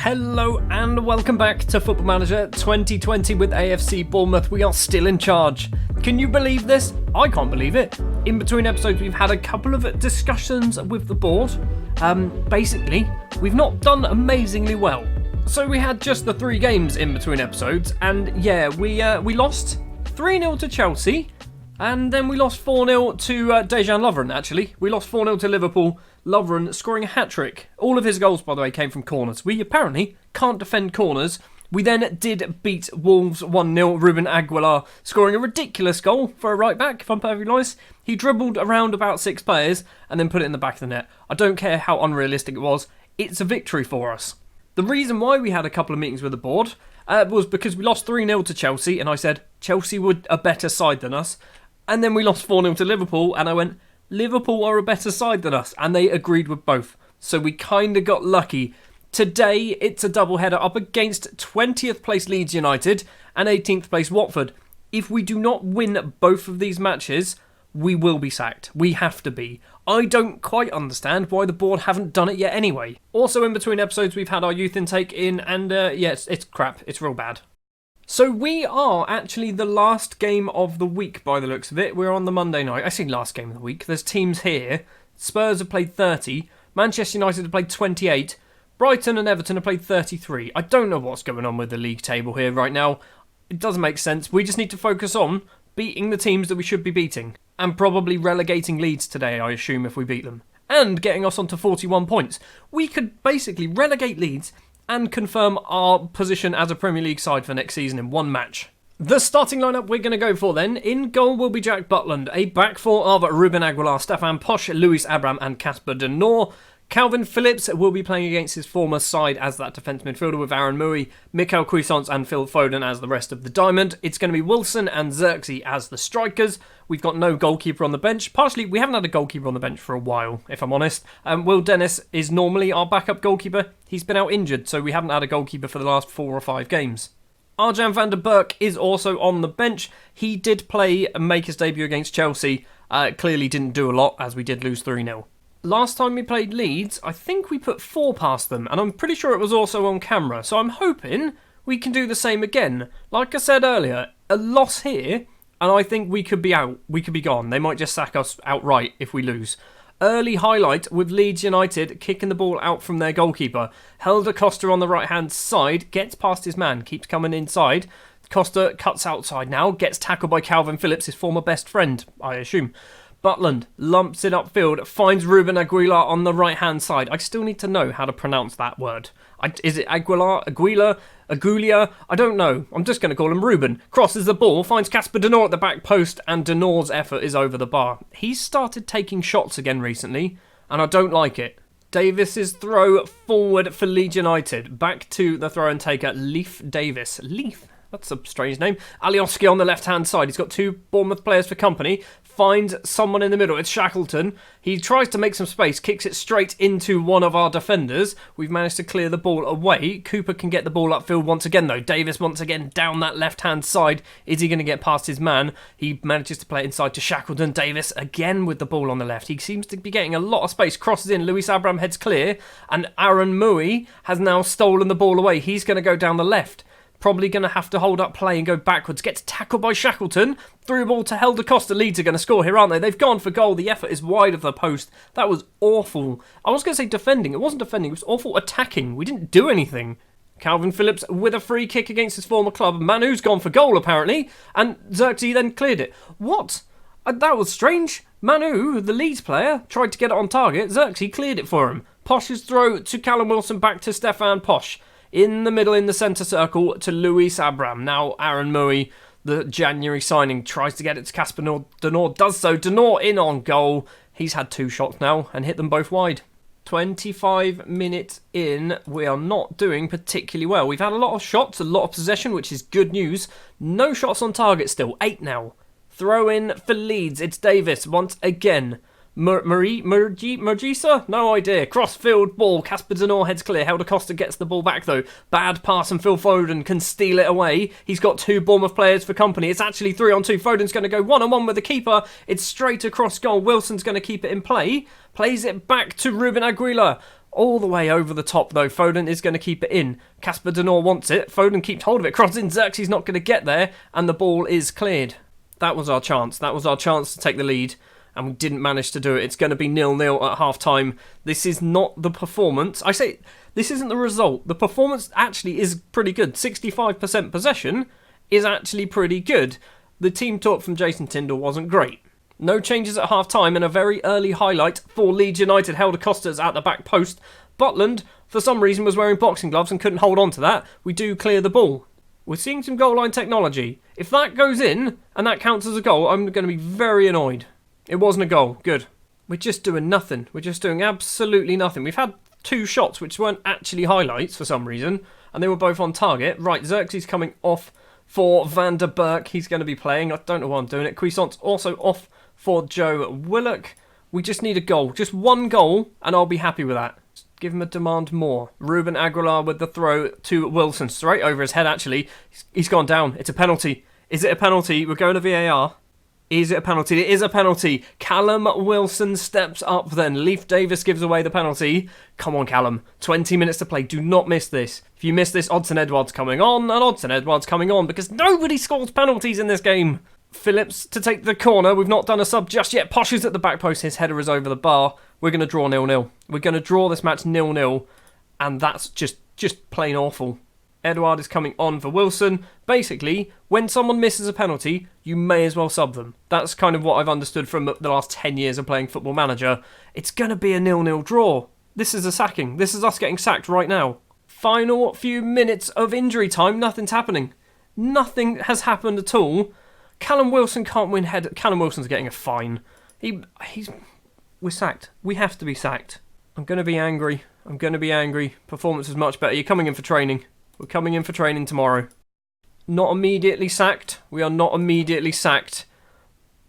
Hello and welcome back to Football Manager 2020 with AFC Bournemouth. We are still in charge. Can you believe this? I can't believe it. In between episodes, we've had a couple of discussions with the board. Basically, we've not done amazingly well. So we had just the 3 games in between episodes, and yeah, we lost 3-0 to Chelsea, and then we lost 4-0 to Dejan Lovren, actually. We lost 4-0 to Liverpool. Lovren scoring a hat-trick. All of his goals, by the way, came from corners. We apparently can't defend corners. We then did beat Wolves 1-0. Ruben Aguilar scoring a ridiculous goal for a right-back, if I'm perfectly honest. He dribbled around about 6 players and then put it in the back of the net. I don't care how unrealistic it was. It's a victory for us. The reason why we had a couple of meetings with the board was because we lost 3-0 to Chelsea, and I said Chelsea were a better side than us. And then we lost 4-0 to Liverpool, and I went, Liverpool are a better side than us, and they agreed with both. So we kind of got lucky. Today, it's a double-header up against 20th place Leeds United and 18th place Watford. If we do not win both of these matches, we will be sacked. We have to be. I don't quite understand why the board haven't done it yet anyway. Also, in between episodes, we've had our youth intake in, and yeah, it's crap. It's real bad. So we are actually the last game of the week by the looks of it. We're on the Monday night. I say last game of the week. There's teams here. Spurs have played 30. Manchester United have played 28. Brighton and Everton have played 33. I don't know what's going on with the league table here right now. It doesn't make sense. We just need to focus on beating the teams that we should be beating. And probably relegating Leeds today, I assume, if we beat them. And getting us onto 41 points. We could basically relegate Leeds and confirm our position as a Premier League side for next season in one match. The starting lineup we're going to go for then. In goal will be Jack Butland, a back four of Ruben Aguilar, Stefan Posch, Luis Abram and Casper De Norre. Calvin Phillips will be playing against his former side as that defence midfielder with Aaron Mui, Mikel Cuisance and Phil Foden as the rest of the diamond. It's going to be Wilson and Xerxes as the strikers. We've got no goalkeeper on the bench. Partially, we haven't had a goalkeeper on the bench for a while, if I'm honest. Will Dennis is normally our backup goalkeeper. He's been out injured, so we haven't had a goalkeeper for the last 4 or 5 games. Arjan van der Berg is also on the bench. He did play and make his debut against Chelsea. Clearly didn't do a lot, as we did lose 3-0. Last time we played Leeds, I think we put 4 past them, and I'm pretty sure it was also on camera, so I'm hoping we can do the same again. Like I said earlier, a loss here, and I think we could be out. We could be gone. They might just sack us outright if we lose. Early highlight with Leeds United kicking the ball out from their goalkeeper. Helder Costa on the right-hand side, gets past his man, keeps coming inside. Costa cuts outside now, gets tackled by Calvin Phillips, his former best friend, I assume. Butland lumps it upfield, finds Ruben Aguilar on the right-hand side. I still need to know how to pronounce that word. Is it Aguilar? Aguilar? I don't know. I'm just going to call him Ruben. Crosses the ball, finds Casper De Norre at the back post, and De Norre's effort is over the bar. He's started taking shots again recently, and I don't like it. Davis's throw forward for Leeds United. Back to the throw and taker, Leif Davis. Leif? That's a strange name. Alioski on the left-hand side. He's got 2 Bournemouth players for company. Finds someone in the middle. It's Shackleton. He tries to make some space. Kicks it straight into one of our defenders. We've managed to clear the ball away. Cooper can get the ball upfield once again, though. Davis once again down that left-hand side. Is he going to get past his man? He manages to play it inside to Shackleton. Davis again with the ball on the left. He seems to be getting a lot of space. Crosses in. Luis Abram heads clear. And Aaron Mui has now stolen the ball away. He's going to go down the left. Probably going to have to hold up play and go backwards. Gets tackled by Shackleton. Through ball to Helder Costa. Leeds are going to score here, aren't they? They've gone for goal. The effort is wide of the post. That was awful. I was going to say defending. It wasn't defending. It was awful attacking. We didn't do anything. Calvin Phillips with a free kick against his former club. Manu's gone for goal, apparently. And Xerxes then cleared it. What? That was strange. Manu, the Leeds player, tried to get it on target. Xerxes cleared it for him. Posch's throw to Callum Wilson. Back to Stefan Posch. In the middle, in the centre circle, to Luis Abram. Now Aaron Mui, the January signing, tries to get it to Casper De Norre. Does so. De Norre in on goal. He's had 2 shots now and hit them both wide. 25 minutes in, we are not doing particularly well. We've had a lot of shots, a lot of possession, which is good news. No shots on target still. 8 now. Throw in for Leeds. It's Davis once again. Murgisa? No idea. Cross-field ball. Casper De Norre heads clear. Helder Costa gets the ball back, though. Bad pass, and Phil Foden can steal it away. He's got 2 Bournemouth players for company. It's actually 3-on-2. Foden's going to go 1-on-1 with the keeper. It's straight across goal. Wilson's going to keep it in play. Plays it back to Ruben Aguilar. All the way over the top, though. Foden is going to keep it in. Casper De Norre wants it. Foden keeps hold of it. Crosses in. Xerxes not going to get there. And the ball is cleared. That was our chance. That was our chance to take the lead. And we didn't manage to do it. It's going to be 0-0 at half-time. This is not the performance. I say, this isn't the result. The performance actually is pretty good. 65% possession is actually pretty good. The team talk from Jason Tyndall wasn't great. No changes at half-time, and a very early highlight for Leeds United. Helder Costas at the back post. Butland, for some reason, was wearing boxing gloves and couldn't hold on to that. We do clear the ball. We're seeing some goal line technology. If that goes in, and that counts as a goal, I'm going to be very annoyed. It wasn't a goal. Good. We're just doing nothing. We're just doing absolutely nothing. We've had 2 shots which weren't actually highlights for some reason, and they were both on target. Right, Xerxes coming off for Van der Berg. He's going to be playing. I don't know why I'm doing it. Cuisance also off for Joe Willock. We just need a goal. Just 1 goal, and I'll be happy with that. Just give him a demand more. Ruben Aguilar with the throw to Wilson. Straight over his head, actually. He's gone down. It's a penalty. Is it a penalty? We're going to VAR. Is it a penalty? It is a penalty. Callum Wilson steps up then. Leif Davis gives away the penalty. Come on, Callum. 20 minutes to play. Do not miss this. If you miss this, Odsonne Edouard's coming on, and Odsonne Edouard's coming on, because nobody scores penalties in this game. Phillips to take the corner. We've not done a sub just yet. Posh is at the back post. His header is over the bar. We're going to draw 0-0. We're going to draw this match 0-0, and that's just plain awful. Edouard is coming on for Wilson. Basically, when someone misses a penalty, you may as well sub them. That's kind of what I've understood from the last 10 years of playing Football Manager. It's going to be a 0-0 draw. This is a sacking. This is us getting sacked right now. Final few minutes of injury time. Nothing's happening. Nothing has happened at all. Callum Wilson can't win head. Callum Wilson's getting a fine. We're sacked. We have to be sacked. I'm going to be angry. Performance is much better. You're coming in for training. We're coming in for training tomorrow. Not immediately sacked. We are not immediately sacked.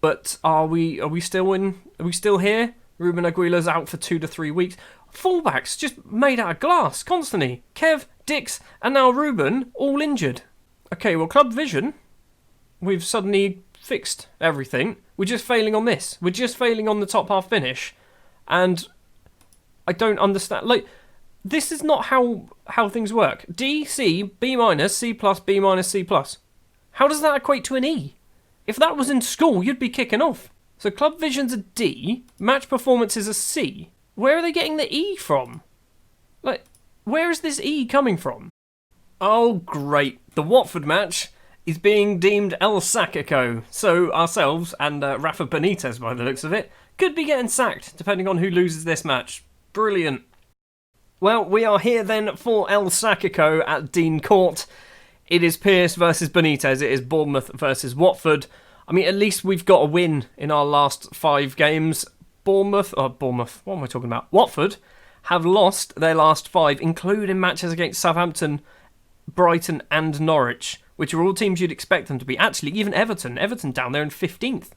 But are we still in? Are we still here? Ruben Aguilar's out for 2 to 3 weeks. Fullbacks just made out of glass constantly. Kev, Dix, and now Ruben all injured. Okay, well, Club Vision, we've suddenly fixed everything. We're just failing on this. We're just failing on the top half finish. And I don't understand. This is not how things work. D, C, B minus, C plus, B minus, C plus. How does that equate to an E? If that was in school, you'd be kicking off. So Club Vision's a D, match performance is a C. Where are they getting the E from? Where is this E coming from? Oh, great. The Watford match is being deemed El Sacico. So ourselves and Rafa Benitez, by the looks of it, could be getting sacked, depending on who loses this match. Brilliant. Well, we are here then for El Sacico at Dean Court. It is Pearce versus Benitez. It is Bournemouth versus Watford. I mean, at least we've got a win in our last 5 games. Bournemouth, what am I talking about? Watford have lost their last 5, including matches against Southampton, Brighton and Norwich, which are all teams you'd expect them to be. Actually, even Everton down there in 15th.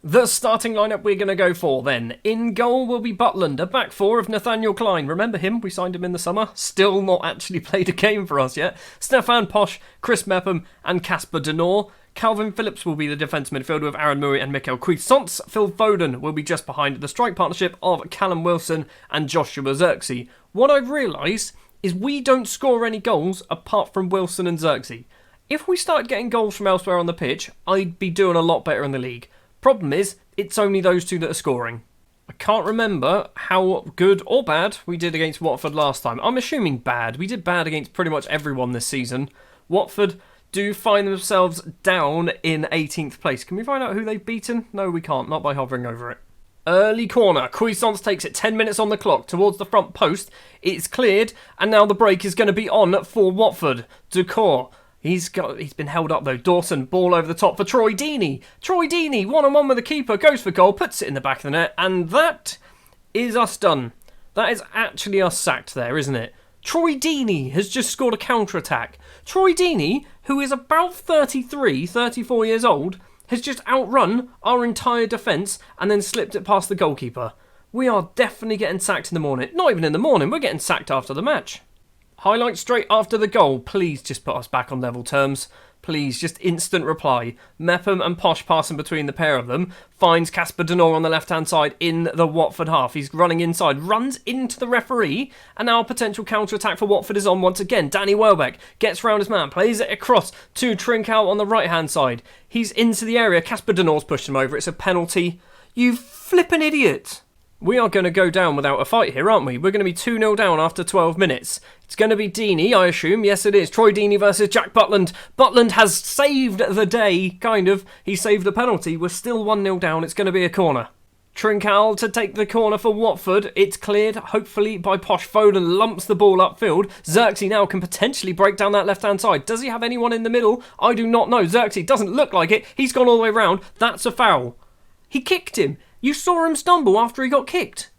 The starting lineup we're going to go for then. In goal will be Butland, a back 4 of Nathaniel Klein. Remember him? We signed him in the summer. Still not actually played a game for us yet. Stefan Posch, Chris Mepham and Casper De Norre. Calvin Phillips will be the defence midfielder with Aaron Murray and Mikel Cuisance. Phil Foden will be just behind the strike partnership of Callum Wilson and Joshua Xerxes. What I've realised is we don't score any goals apart from Wilson and Xerxes. If we started getting goals from elsewhere on the pitch, I'd be doing a lot better in the league. Problem is, it's only those 2 that are scoring. I can't remember how good or bad we did against Watford last time. I'm assuming bad. We did bad against pretty much everyone this season. Watford do find themselves down in 18th place. Can we find out who they've beaten? No, we can't. Not by hovering over it. Early corner. Cuisance takes it. 10 minutes on the clock towards the front post. It's cleared, and now the break is going to be on for Watford. Ducour. He's been held up though. Dawson, ball over the top for Troy Deeney. Troy Deeney, 1-on-1 with the keeper, goes for goal, puts it in the back of the net, and that is us done. That is actually us sacked there, isn't it? Troy Deeney has just scored a counter-attack. Troy Deeney, who is about 33, 34 years old, has just outrun our entire defence and then slipped it past the goalkeeper. We are definitely getting sacked in the morning. Not even in the morning, we're getting sacked after the match. Highlight straight after the goal. Please just put us back on level terms. Please, just instant reply. Mepham and Posh passing between the pair of them. Finds Casper Denor on the left-hand side in the Watford half. He's running inside, runs into the referee, and now a potential counter-attack for Watford is on once again. Danny Welbeck gets round his man, plays it across to Trincao on the right-hand side. He's into the area. Casper Denor's pushed him over. It's a penalty. You flippin' idiot. We are going to go down without a fight here, aren't we? We're going to be 2-0 down after 12 minutes. It's going to be Deeney, I assume. Yes, it is. Troy Deeney versus Jack Butland. Butland has saved the day, kind of. He saved the penalty. We're still 1-0 down. It's going to be a corner. Trincao to take the corner for Watford. It's cleared, hopefully, by Posh. Foden lumps the ball upfield. Xerxes now can potentially break down that left-hand side. Does he have anyone in the middle? I do not know. Xerxes doesn't look like it. He's gone all the way round. That's a foul. He kicked him. You saw him stumble after he got kicked.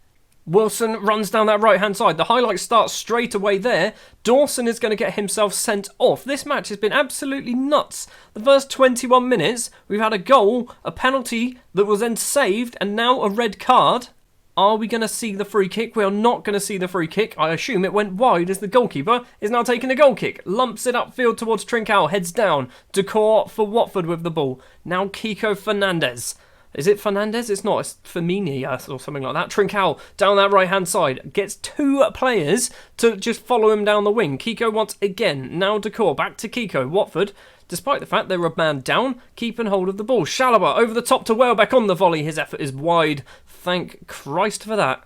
Wilson runs down that right-hand side. The highlight starts straight away there. Dawson is going to get himself sent off. This match has been absolutely nuts. The first 21 minutes, we've had a goal, a penalty that was then saved, and now a red card. Are we going to see the free kick? We are not going to see the free kick. I assume it went wide as the goalkeeper is now taking a goal kick. Lumps it upfield towards Trincao. Heads down. Decor for Watford with the ball. Now Kiko Fernandez. Is it Fernandez? It's not. It's Firmino or something like that. Trincao down that right-hand side. Gets two players to just follow him down the wing. Kiko once again. Now Decor. Back to Kiko. Watford, despite the fact they were a man down, keeping hold of the ball. Chalobah over the top to Welbeck on the volley. His effort is wide. Thank Christ for that.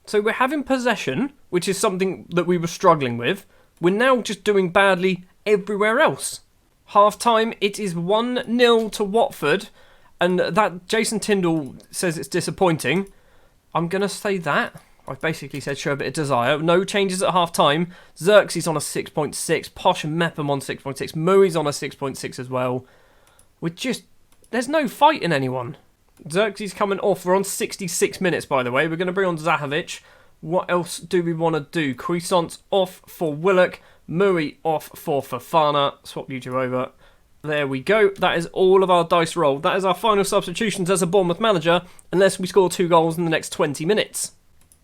So we're having possession, which is something that we were struggling with. We're now just doing badly everywhere else. Half-time, it is 1-0 to Watford. And that Jason Tyndall says it's disappointing. I'm going to say that. I've basically said show a bit of desire. No changes at half-time. Xerxes on a 6.6. Posh and Mepham on 6.6. Murray's on a 6.6 as well. There's no fight in anyone. Xerxes coming off. We're on 66 minutes, by the way. We're going to bring on Zahovic. What else do we want to do? Cuisance off for Willock. Murray off for Fofana. Swap you two over. There we go. That is all of our dice rolled. That is our final substitutions as a Bournemouth manager, unless we score 2 goals in the next 20 minutes.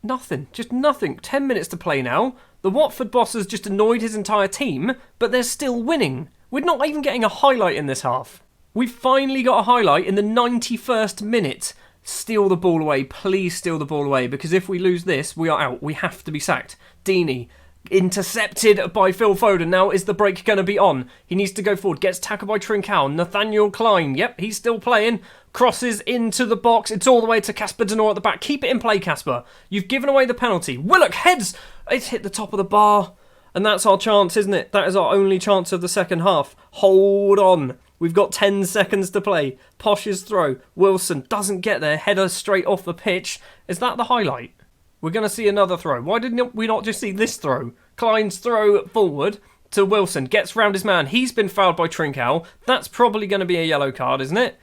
Nothing. Just nothing. 10 minutes to play now. The Watford boss has just annoyed his entire team, but they're still winning. We're not even getting a highlight in this half. We've finally got a highlight in the 91st minute. Steal the ball away. Please steal the ball away, because if we lose this, we are out. We have to be sacked. Deeney. Intercepted by Phil Foden. Now is the break going to be on? He needs to go forward. Gets tackled by Trincao. Nathaniel Klein. Yep, he's still playing. Crosses into the box. It's all the way to Casper Denor at the back. Keep it in play, Casper. You've given away the penalty. Willock heads. It's hit the top of the bar. And that's our chance, isn't it? That is our only chance of the second half. Hold on. We've got 10 seconds to play. Posh's throw. Wilson doesn't get there. Header straight off the pitch. Is that the highlight? We're going to see another throw. Why didn't we not just see this throw? Klein's throw forward to Wilson. Gets round his man. He's been fouled by Trincao. That's probably going to be a yellow card, isn't it?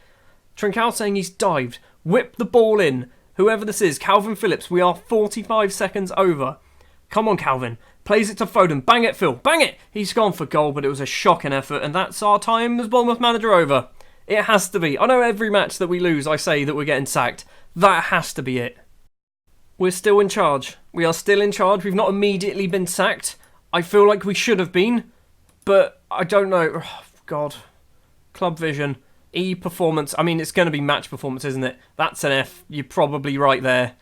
Trincao saying he's dived. Whip the ball in. Whoever this is. Calvin Phillips. We are 45 seconds over. Come on, Calvin. Plays it to Foden. Bang it, Phil. Bang it. He's gone for goal, but it was a shocking effort. And that's our time as Bournemouth manager over. It has to be. I know every match that we lose, I say that we're getting sacked. That has to be it. We're still in charge. We are still in charge. We've not immediately been sacked. I feel like we should have been, but I don't know. Oh, God. Club vision. E performance. I mean, it's going to be match performance, isn't it? That's an F. You're probably right there.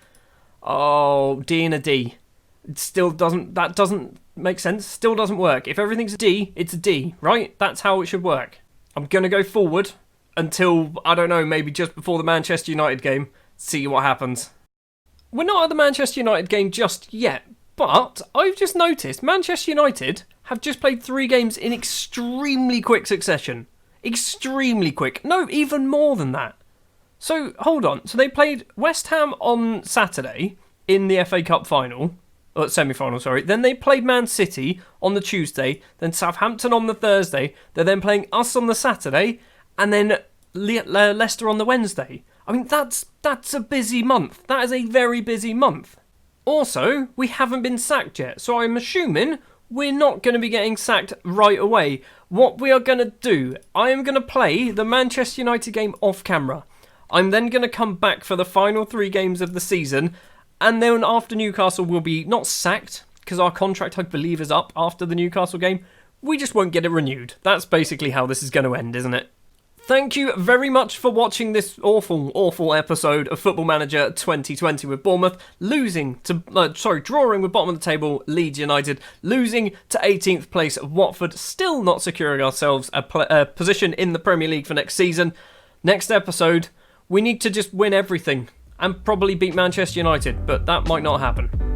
Oh, D and a D. That doesn't make sense. Still doesn't work. If everything's a D, it's a D, right? That's how it should work. I'm going to go forward until, I don't know, maybe just before the Manchester United game. See what happens. We're not at the Manchester United game just yet, but I've just noticed Manchester United have just played 3 games in extremely quick succession. Extremely quick. No, even more than that. So, hold on. So they played West Ham on Saturday in the FA Cup final. Semi-final, sorry. Then they played Man City on the Tuesday. Then Southampton on the Thursday. They're then playing us on the Saturday. And then Leicester on the Wednesday. I mean, that's a busy month. That is a very busy month. Also, we haven't been sacked yet, so I'm assuming we're not going to be getting sacked right away. What we are going to do, I am going to play the Manchester United game off camera. I'm then going to come back for the final 3 games of the season, and then after Newcastle we'll be not sacked, because our contract, I believe, is up after the Newcastle game. we just won't get it renewed. That's basically how this is going to end, isn't it? Thank you very much for watching this awful episode of Football Manager 2020 with Bournemouth drawing with bottom of the table Leeds United, losing to 18th place Watford, still not securing ourselves a position in the Premier League for next season. Next episode, we need to just win everything and probably beat Manchester United, but that might not happen.